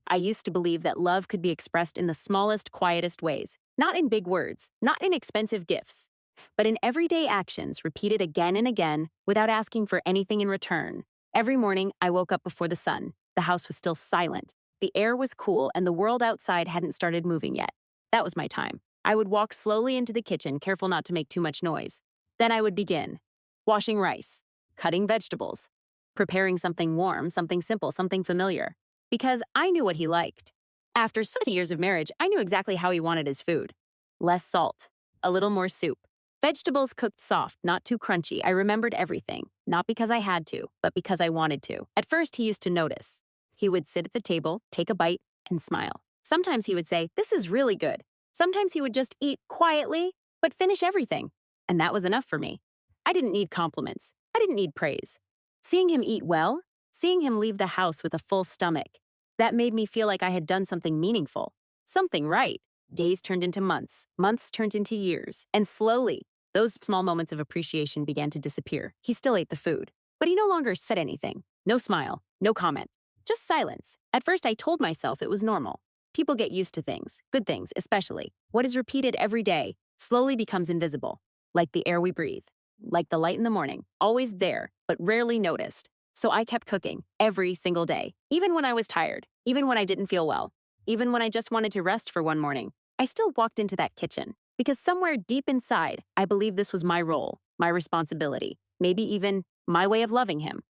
I used to believe that love could be expressed in the smallest, quietest ways, not in big words, not in expensive gifts, but in everyday actions repeated again and again without asking for anything in return. Every morning, I woke up before the sun. The house was still silent. The air was cool, and the world outside hadn't started moving yet. That was my time. I would walk slowly into the kitchen, careful not to make too much noise. Then I would begin washing rice, cutting vegetables, preparing something warm, something simple, something familiar. Because I knew what he liked. After so many years of marriage, I knew exactly how he wanted his food. Less salt, a little more soup. Vegetables cooked soft, not too crunchy. I remembered everything, not because I had to, but because I wanted to. At first, he used to notice. He would sit at the table, take a bite, and smile. Sometimes he would say, "This is really good." Sometimes he would just eat quietly, but finish everything. And that was enough for me. I didn't need compliments. I didn't need praise. Seeing him eat well, seeing him leave the house with a full stomach, that made me feel like I had done something meaningful, something right. Days turned into months, months turned into years, and slowly, those small moments of appreciation began to disappear. He still ate the food, but he no longer said anything. No smile, no comment, just silence. At first, I told myself it was normal. People get used to things, good things especially. What is repeated every day slowly becomes invisible, like the air we breathe, like the light in the morning, always there, but rarely noticed. So I kept cooking every single day, even when I was tired, even when I didn't feel well, even when I just wanted to rest for one morning. I still walked into that kitchen because somewhere deep inside, I believed this was my role, my responsibility, maybe even my way of loving him.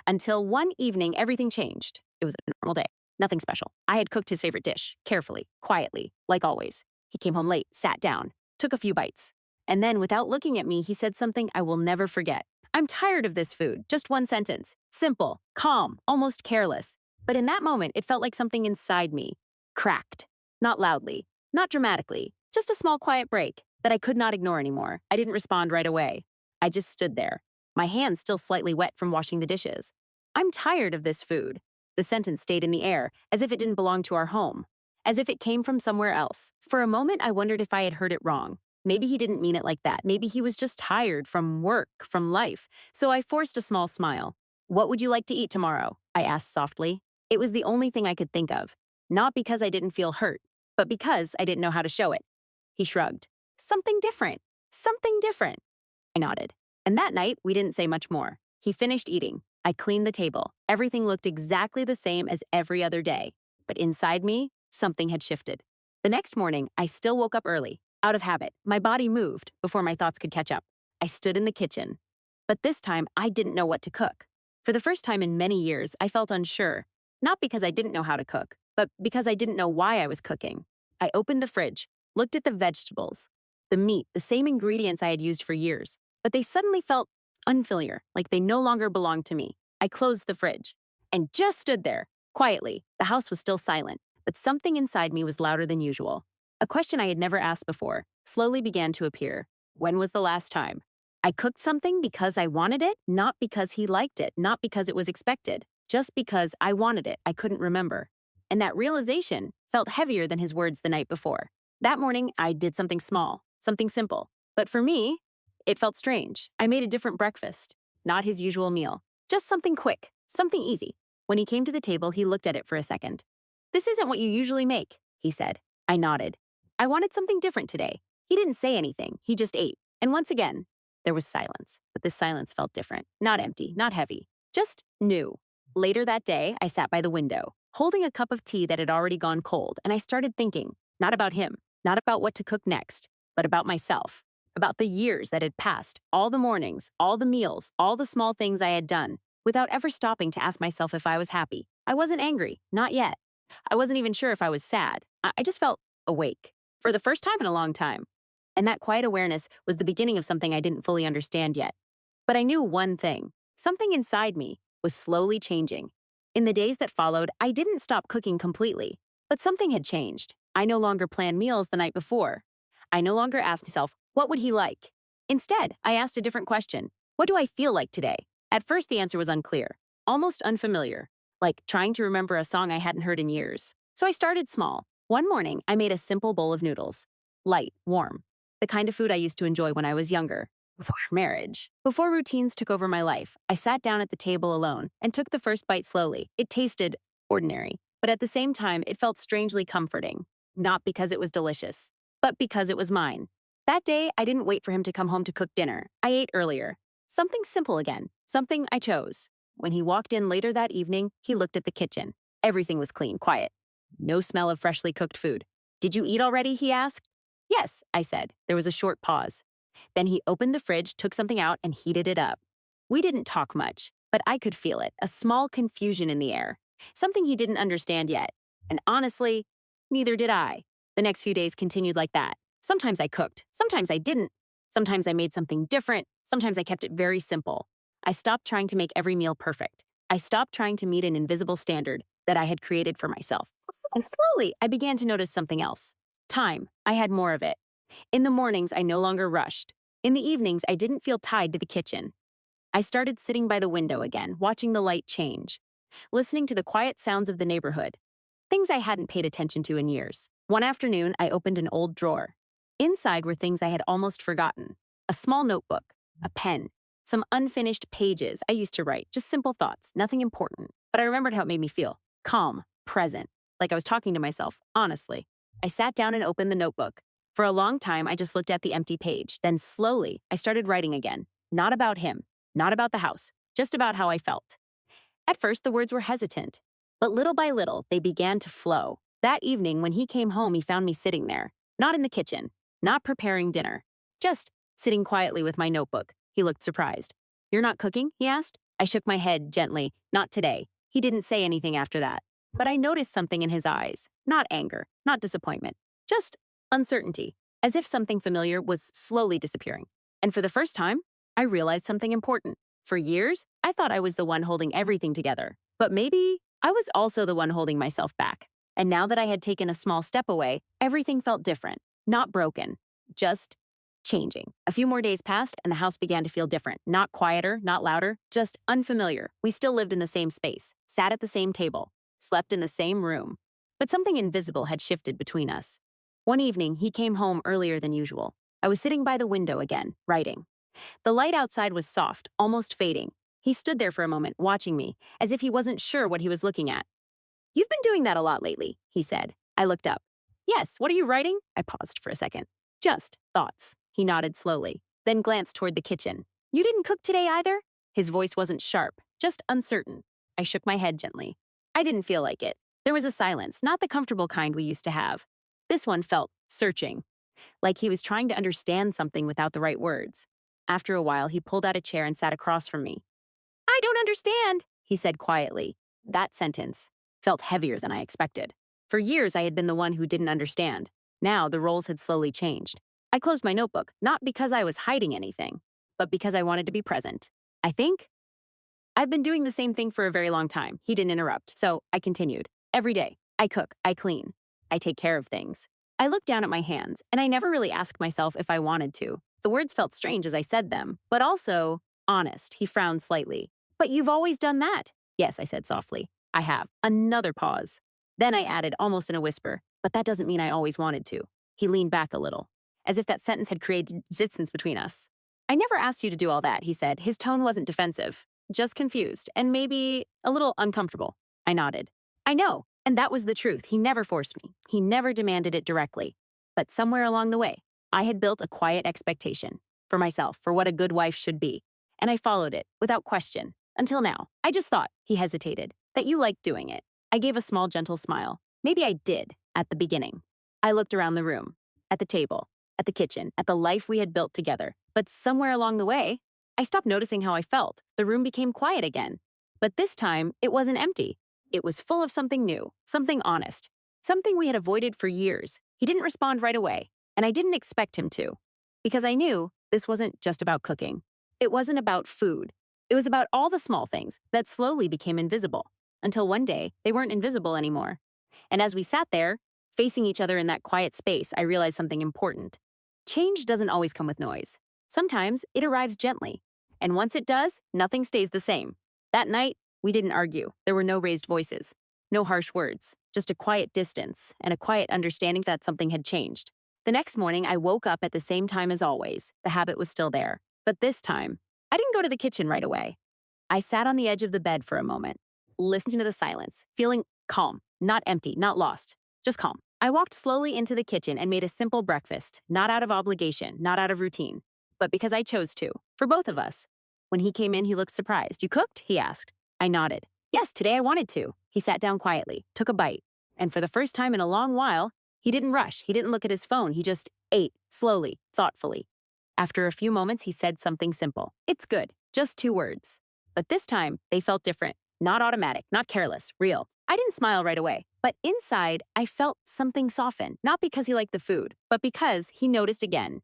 Until one evening, everything changed. It was a normal day, nothing special. I had cooked his favorite dish, carefully, quietly, like always. He came home late, sat down, took a few bites. And then, without looking at me, he said something I will never forget. "I'm tired of this food." Just one sentence. Simple, calm, almost careless. But in that moment, it felt like something inside me cracked. Not loudly, not dramatically, just a small quiet break that I could not ignore anymore. I didn't respond right away. I just stood there, my hands still slightly wet from washing the dishes. "I'm tired of this food." The sentence stayed in the air, as if it didn't belong to our home, as if it came from somewhere else. For a moment, I wondered if I had heard it wrong. Maybe he didn't mean it like that. Maybe he was just tired from work, from life. So I forced a small smile. "What would you like to eat tomorrow?" I asked softly. It was the only thing I could think of. Not because I didn't feel hurt, but because I didn't know how to show it. He shrugged. "Something different. Something different." I nodded. And that night, we didn't say much more. He finished eating. I cleaned the table. Everything looked exactly the same as every other day. But inside me, something had shifted. The next morning, I still woke up early. Out of habit, my body moved before my thoughts could catch up. I stood in the kitchen. But this time, I didn't know what to cook. For the first time in many years, I felt unsure. Not because I didn't know how to cook, but because I didn't know why I was cooking. I opened the fridge, looked at the vegetables, the meat, the same ingredients I had used for years, but they suddenly felt unfamiliar, like they no longer belonged to me. I closed the fridge and just stood there, quietly. The house was still silent, but something inside me was louder than usual. A question I had never asked before slowly began to appear. When was the last time? I cooked something because I wanted it, not because he liked it, not because it was expected, just because I wanted it. I couldn't remember. And that realization felt heavier than his words the night before. That morning, I did something small, something simple. But for me, it felt strange. I made a different breakfast, not his usual meal, just something quick, something easy. When he came to the table, he looked at it for a second. "This isn't what you usually make," he said. I nodded. I wanted something different today. He didn't say anything, he just ate. And once again, there was silence, but this silence felt different. Not empty, not heavy, just new. Later that day, I sat by the window, holding a cup of tea that had already gone cold, and I started thinking, not about him, not about what to cook next, but about myself, about the years that had passed, all the mornings, all the meals, all the small things I had done, without ever stopping to ask myself if I was happy. I wasn't angry, not yet. I wasn't even sure if I was sad. I just felt awake, for the first time in a long time. And that quiet awareness was the beginning of something I didn't fully understand yet. But I knew one thing. Something inside me was slowly changing. In the days that followed, I didn't stop cooking completely, but something had changed. I no longer planned meals the night before. I no longer asked myself, what would he like? Instead, I asked a different question. What do I feel like today? At first, the answer was unclear, almost unfamiliar, like trying to remember a song I hadn't heard in years. So I started small. One morning, I made a simple bowl of noodles. Light, warm, the kind of food I used to enjoy when I was younger. Before marriage. Before routines took over my life, I sat down at the table alone and took the first bite slowly. It tasted ordinary. But at the same time, it felt strangely comforting, not because it was delicious, but because it was mine. That day, I didn't wait for him to come home to cook dinner. I ate earlier. Something simple again, something I chose. When he walked in later that evening, he looked at the kitchen. Everything was clean, quiet. No smell of freshly cooked food. "Did you eat already?" he asked. "Yes," I said. There was a short pause. Then he opened the fridge, took something out, and heated it up. We didn't talk much, but I could feel it, a small confusion in the air. Something he didn't understand yet. And honestly, neither did I. The next few days continued like that. Sometimes I cooked, sometimes I didn't. Sometimes I made something different, sometimes I kept it very simple. I stopped trying to make every meal perfect. I stopped trying to meet an invisible standard that I had created for myself. And slowly, I began to notice something else. Time. I had more of it. In the mornings, I no longer rushed. In the evenings, I didn't feel tied to the kitchen. I started sitting by the window again, watching the light change, listening to the quiet sounds of the neighborhood, things I hadn't paid attention to in years. One afternoon, I opened an old drawer. Inside were things I had almost forgotten: a small notebook, a pen, some unfinished pages I used to write, just simple thoughts, nothing important. But I remembered how it made me feel: calm, present, like I was talking to myself, honestly. I sat down and opened the notebook. For a long time, I just looked at the empty page. Then slowly, I started writing again. Not about him, not about the house, just about how I felt. At first, the words were hesitant, but little by little, they began to flow. That evening, when he came home, he found me sitting there, not in the kitchen, not preparing dinner, just sitting quietly with my notebook. He looked surprised. "You're not cooking?" he asked. I shook my head gently. "Not today." He didn't say anything after that, but I noticed something in his eyes. Not anger, not disappointment, just uncertainty, as if something familiar was slowly disappearing. And for the first time, I realized something important. For years, I thought I was the one holding everything together, but maybe I was also the one holding myself back. And now that I had taken a small step away, everything felt different, not broken, just changing. A few more days passed, and the house began to feel different. Not quieter, not louder, just unfamiliar. We still lived in the same space, sat at the same table, slept in the same room. But something invisible had shifted between us. One evening, he came home earlier than usual. I was sitting by the window again, writing. The light outside was soft, almost fading. He stood there for a moment, watching me, as if he wasn't sure what he was looking at. "You've been doing that a lot lately," he said. I looked up. "Yes, what are you writing?" I paused for a second. "Just thoughts." He nodded slowly, then glanced toward the kitchen. "You didn't cook today either?" His voice wasn't sharp, just uncertain. I shook my head gently. I didn't feel like it. There was a silence, not the comfortable kind we used to have. This one felt searching, like he was trying to understand something without the right words. After a while, he pulled out a chair and sat across from me. "I don't understand," he said quietly. That sentence felt heavier than I expected. For years, I had been the one who didn't understand. Now, the roles had slowly changed. I closed my notebook, not because I was hiding anything, but because I wanted to be present. "I think I've been doing the same thing for a very long time." He didn't interrupt, so I continued. "Every day, I cook, I clean, I take care of things." I looked down at my hands, and I never really asked myself if I wanted to. The words felt strange as I said them, but also honest. He frowned slightly. "But you've always done that." "Yes," I said softly. "I have." Another pause. Then I added, almost in a whisper, "But that doesn't mean I always wanted to." He leaned back a little, as if that sentence had created distance between us. "I never asked you to do all that," he said. His tone wasn't defensive, just confused, and maybe a little uncomfortable. I nodded. "I know." And that was the truth. He never forced me. He never demanded it directly. But somewhere along the way, I had built a quiet expectation for myself, for what a good wife should be. And I followed it, without question, until now. I just thought, he hesitated, that you liked doing it. I gave a small, gentle smile. Maybe I did, at the beginning. I looked around the room, at the table, at the kitchen, at the life we had built together. But somewhere along the way, I stopped noticing how I felt. The room became quiet again. But this time, it wasn't empty. It was full of something new, something honest, something we had avoided for years. He didn't respond right away, and I didn't expect him to, because I knew this wasn't just about cooking. It wasn't about food. It was about all the small things that slowly became invisible, until one day they weren't invisible anymore. And as we sat there, facing each other in that quiet space, I realized something important. Change doesn't always come with noise. Sometimes it arrives gently, and once it does, nothing stays the same. That night, we didn't argue. There were no raised voices, no harsh words, just a quiet distance and a quiet understanding that something had changed. The next morning, I woke up at the same time as always. The habit was still there. But this time, I didn't go to the kitchen right away. I sat on the edge of the bed for a moment, listening to the silence, feeling calm, not empty, not lost, just calm. I walked slowly into the kitchen and made a simple breakfast, not out of obligation, not out of routine, but because I chose to, for both of us. When he came in, he looked surprised. You cooked? He asked. I nodded. Yes, today I wanted to. He sat down quietly, took a bite, and for the first time in a long while, he didn't rush. He didn't look at his phone. He just ate, slowly, thoughtfully. After a few moments, he said something simple. It's good. Just 2 words. But this time, they felt different. Not automatic, not careless, real. I didn't smile right away, but inside, I felt something soften, not because he liked the food, but because he noticed again.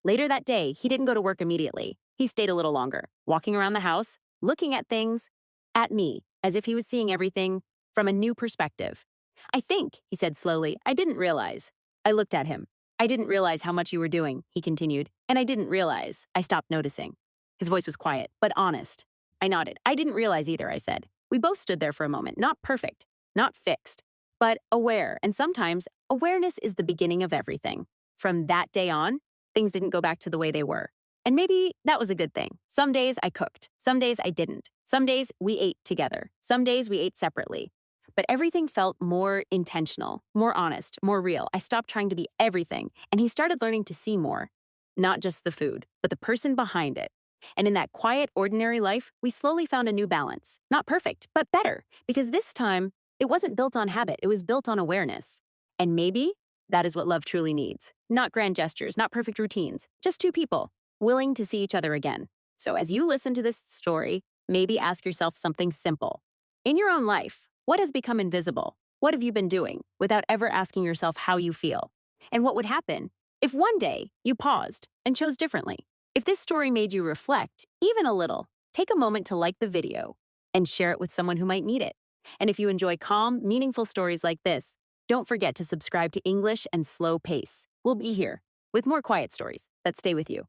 Later that day, he didn't go to work immediately. He stayed a little longer, walking around the house, looking at things, at me, as if he was seeing everything from a new perspective. I think, he said slowly, I didn't realize. I looked at him. I didn't realize how much you were doing, he continued, and I didn't realize. I stopped noticing. His voice was quiet, but honest. I nodded. I didn't realize either, I said. We both stood there for a moment, not perfect, not fixed, but aware, and sometimes awareness is the beginning of everything. From that day on, things didn't go back to the way they were. And maybe that was a good thing. Some days I cooked. Some days I didn't. Some days we ate together. Some days we ate separately. But everything felt more intentional, more honest, more real. I stopped trying to be everything, and he started learning to see more. Not just the food, but the person behind it. And in that quiet, ordinary life, we slowly found a new balance. Not perfect, but better. Because this time, it wasn't built on habit, it was built on awareness. And maybe that is what love truly needs. Not grand gestures, not perfect routines, just two people willing to see each other again. So as you listen to this story, maybe ask yourself something simple. In your own life, what has become invisible? What have you been doing without ever asking yourself how you feel? And what would happen if one day you paused and chose differently? If this story made you reflect, even a little, take a moment to like the video and share it with someone who might need it. And if you enjoy calm, meaningful stories like this, don't forget to subscribe to English and Slow Pace. We'll be here with more quiet stories that stay with you.